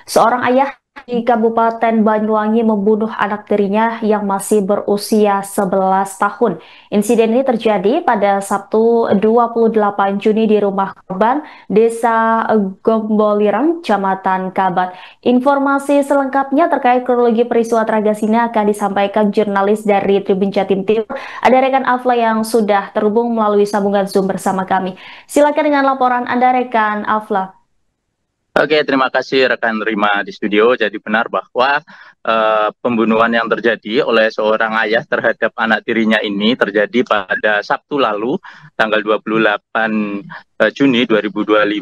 Seorang ayah di Kabupaten Banyuwangi membunuh anak tirinya yang masih berusia 11 tahun. Insiden ini terjadi pada Sabtu 28 Juni di rumah korban Desa Gombolirang, Kecamatan Kabat. Informasi selengkapnya terkait kronologi peristiwa tragis ini akan disampaikan jurnalis dari Tribun Jatim Timur. Ada rekan Afla yang sudah terhubung melalui sambungan Zoom bersama kami. Silakan dengan laporan Anda, rekan Afla. Oke, terima kasih rekan Rima di studio. Jadi benar bahwa pembunuhan yang terjadi oleh seorang ayah terhadap anak tirinya ini terjadi pada Sabtu lalu, tanggal 28 Juni 2025,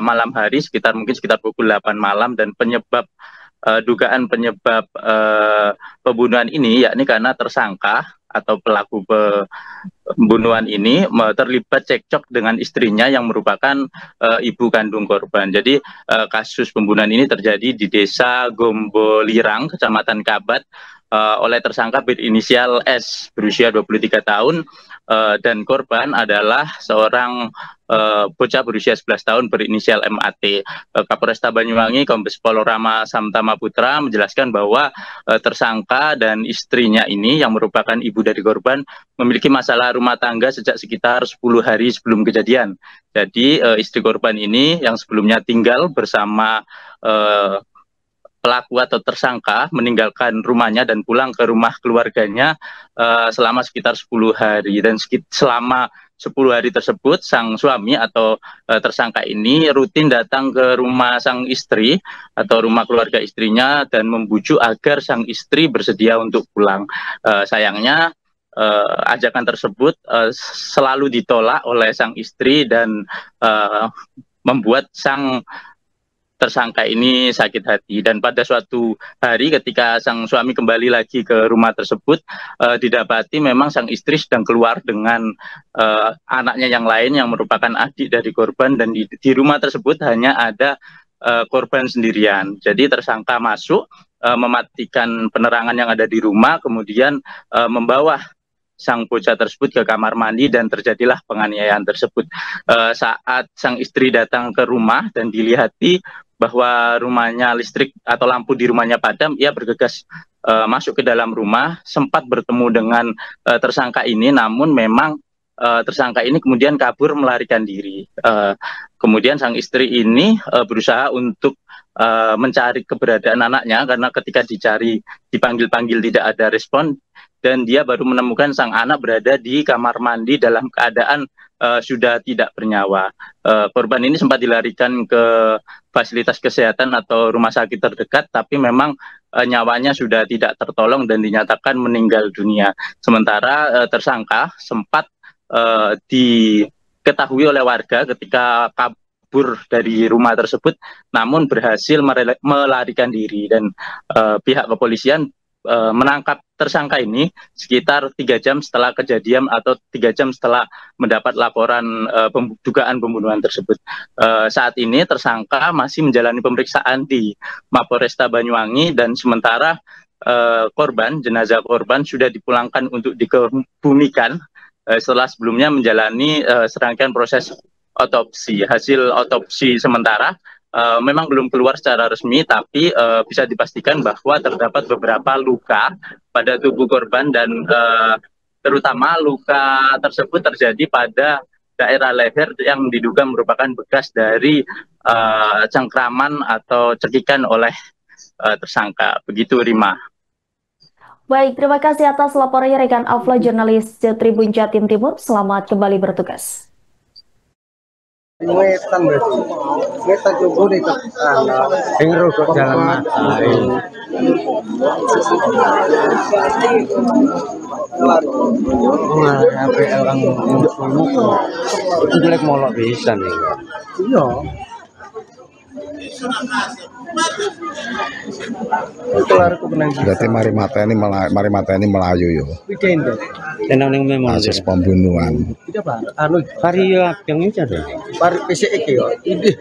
malam hari mungkin sekitar pukul 8 malam, dan dugaan penyebab pembunuhan ini yakni karena tersangka atau pelaku pembunuhan ini terlibat cekcok dengan istrinya yang merupakan ibu kandung korban. Jadi kasus pembunuhan ini terjadi di Desa Gombolirang, Kecamatan Kabat, oleh tersangka berinisial S, berusia 23 tahun, dan korban adalah seorang bocah berusia 11 tahun berinisial MAT. Kapolresta Banyuwangi Kombes Pol Rama Samtama Putra menjelaskan bahwa tersangka dan istrinya ini yang merupakan ibu dari korban memiliki masalah rumah tangga sejak sekitar 10 hari sebelum kejadian. Jadi istri korban ini yang sebelumnya tinggal bersama pelaku atau tersangka meninggalkan rumahnya dan pulang ke rumah keluarganya selama sekitar 10 hari. Dan selama 10 hari tersebut, sang suami atau tersangka ini rutin datang ke rumah sang istri atau rumah keluarga istrinya dan membujuk agar sang istri bersedia untuk pulang. Sayangnya ajakan tersebut selalu ditolak oleh sang istri dan membuat sang tersangka ini sakit hati. Dan pada suatu hari ketika sang suami kembali lagi ke rumah tersebut, didapati memang sang istri sedang keluar dengan anaknya yang lain yang merupakan adik dari korban, dan di rumah tersebut hanya ada korban sendirian. Jadi tersangka masuk, mematikan penerangan yang ada di rumah, kemudian membawa sang bocah tersebut ke kamar mandi dan terjadilah penganiayaan tersebut. Saat sang istri datang ke rumah dan dilihati bahwa rumahnya listrik atau lampu di rumahnya padam, ia bergegas masuk ke dalam rumah, sempat bertemu dengan tersangka ini, namun memang tersangka ini kemudian kabur melarikan diri. Kemudian sang istri ini berusaha untuk mencari keberadaan anaknya, karena ketika dipanggil-panggil tidak ada respon, dan dia baru menemukan sang anak berada di kamar mandi dalam keadaan sudah tidak bernyawa. Korban ini sempat dilarikan ke fasilitas kesehatan atau rumah sakit terdekat, tapi memang nyawanya sudah tidak tertolong dan dinyatakan meninggal dunia. Sementara tersangka sempat diketahui oleh warga ketika kabur dari rumah tersebut, namun berhasil melarikan diri, dan pihak kepolisian menangkap tersangka ini sekitar 3 jam setelah kejadian atau 3 jam setelah mendapat laporan dugaan pembunuhan tersebut. Saat ini tersangka masih menjalani pemeriksaan di Mapolresta Banyuwangi, dan sementara jenazah korban sudah dipulangkan untuk dikebumikan setelah sebelumnya menjalani serangkaian proses otopsi. Hasil otopsi sementara memang belum keluar secara resmi, tapi bisa dipastikan bahwa terdapat beberapa luka pada tubuh korban, dan terutama luka tersebut terjadi pada daerah leher yang diduga merupakan bekas dari cengkraman atau cekikan oleh tersangka. Begitu, Rima. Baik, terima kasih atas laporannya rekan Afla, jurnalis Tribun Jatim Timur. Selamat kembali bertugas. Wetan berarti. Wetan coba nih ke rokok jalan mata. Apa orang untuk ngomong itu jelek molok bisa nih. Iya. Berarti mari mata ini Melayu yo. Tenang ning memang kasus pembunuhan. Tidak Pak. Anu vari yang ini ada. Vari PC iki yo. Idih.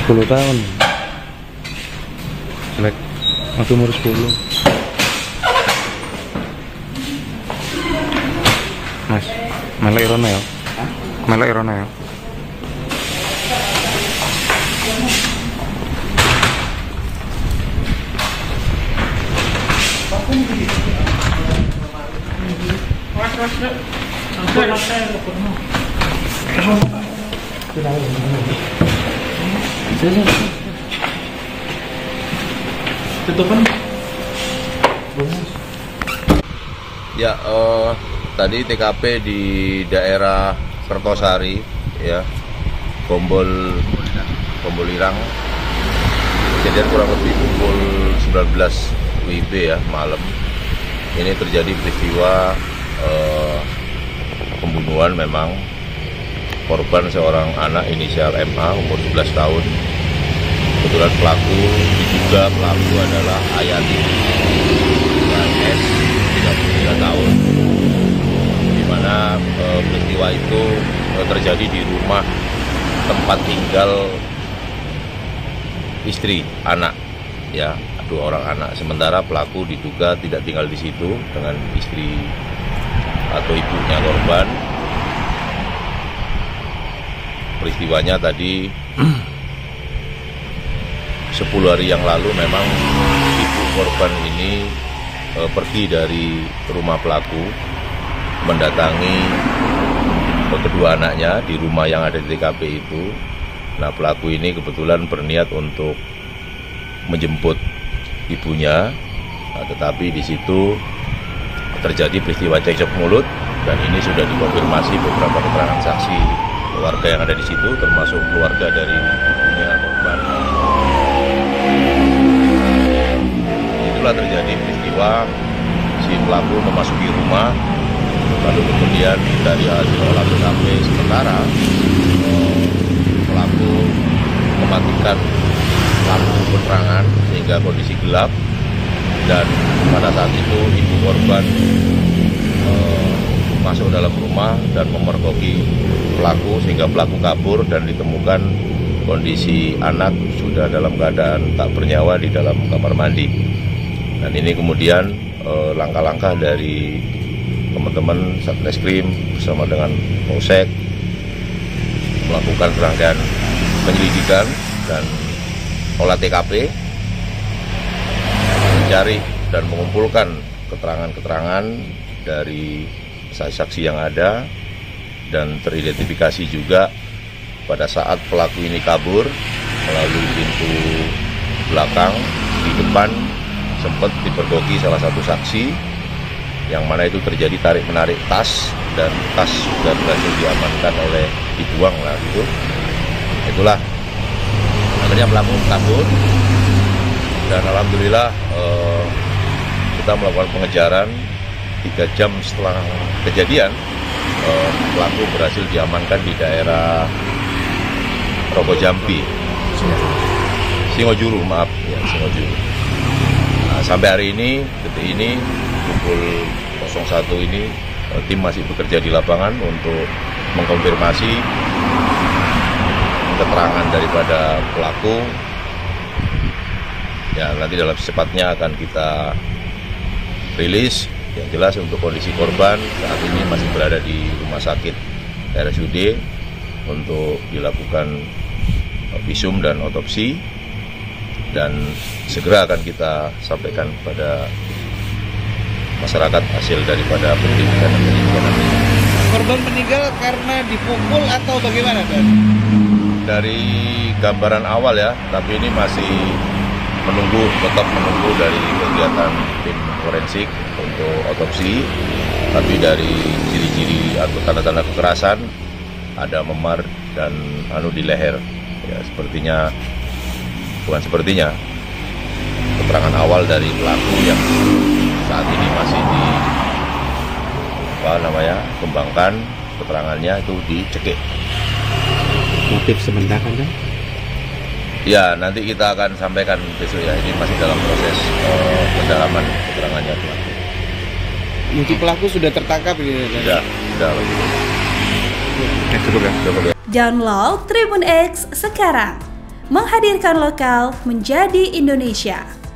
10 tahun. Jelek. Masih umur 10. Mas, melek irona ya? Melek irona ya? Ya, tadi TKP di daerah Kertosari, ya, Bombolirang. Kejadian kurang lebih pukul 19 WIB ya, malam. Ini terjadi peristiwa pembunuhan memang. Korban seorang anak inisial MA umur 11 tahun. Kebetulan pelaku diduga pelaku adalah Ayati S 33 tahun, di mana peristiwa itu terjadi di rumah tempat tinggal istri anak, ya, 2 orang anak. Sementara pelaku diduga tidak tinggal di situ dengan istri atau ibunya korban. Peristiwanya tadi 10 hari yang lalu memang ibu korban ini pergi dari rumah pelaku mendatangi kedua anaknya di rumah yang ada di TKP itu. Nah, pelaku ini kebetulan berniat untuk menjemput ibunya, tetapi di situ terjadi peristiwa cekcok mulut, dan ini sudah dikonfirmasi beberapa keterangan saksi warga yang ada di situ, termasuk keluarga dari ibunya korban. Itulah terjadi peristiwa si pelaku memasuki rumah, lalu kemudian dari hasil olah TKP sementara pelaku mematikan lampu penerangan sehingga kondisi gelap, dan pada saat itu ibu korban masuk dalam rumah dan memergoki pelaku sehingga pelaku kabur, dan ditemukan kondisi anak sudah dalam keadaan tak bernyawa di dalam kamar mandi. Dan ini kemudian langkah-langkah dari teman-teman Satreskrim bersama dengan Polsek melakukan serangkaian penyelidikan dan olah TKP, mencari dan mengumpulkan keterangan-keterangan dari saksi-saksi yang ada, dan teridentifikasi juga pada saat pelaku ini kabur melalui pintu belakang. Di depan sempat dipergoki salah satu saksi, yang mana itu terjadi tarik-menarik tas, dan tas sudah berhasil diamankan oleh dibuang lah gitu. Itulah akhirnya pelaku kabur, dan alhamdulillah kita melakukan pengejaran 3 jam setelah kejadian. Pelaku berhasil diamankan di daerah Rokojampi, Singojuru, maaf ya, Singojuru. Nah, sampai hari ini, detik ini pukul 01 ini, tim masih bekerja di lapangan untuk mengkonfirmasi keterangan daripada pelaku. Ya, nanti dalam secepatnya akan kita rilis. Yang jelas untuk kondisi korban saat ini masih berada di rumah sakit RSUD untuk dilakukan visum dan otopsi, dan segera akan kita sampaikan pada masyarakat hasil daripada penyelidikan. Korban meninggal karena dipukul atau bagaimana, Dan? Dari gambaran awal ya, tapi ini masih tetap menunggu dari kegiatan tim forensik untuk otopsi. Tapi dari ciri-ciri atau tanda-tanda kekerasan, ada memar dan di leher. Ya, sepertinya keterangan awal dari pelaku yang saat ini masih kembangkan keterangannya itu dicekik. Motif sementara kan? Ya, nanti kita akan sampaikan besok ya. Ini masih dalam proses pendalaman keterangannya pelaku. Mungkin pelaku sudah tertangkap gitu. Sudah. Cukup ya. Download Tribun X sekarang, menghadirkan lokal menjadi Indonesia.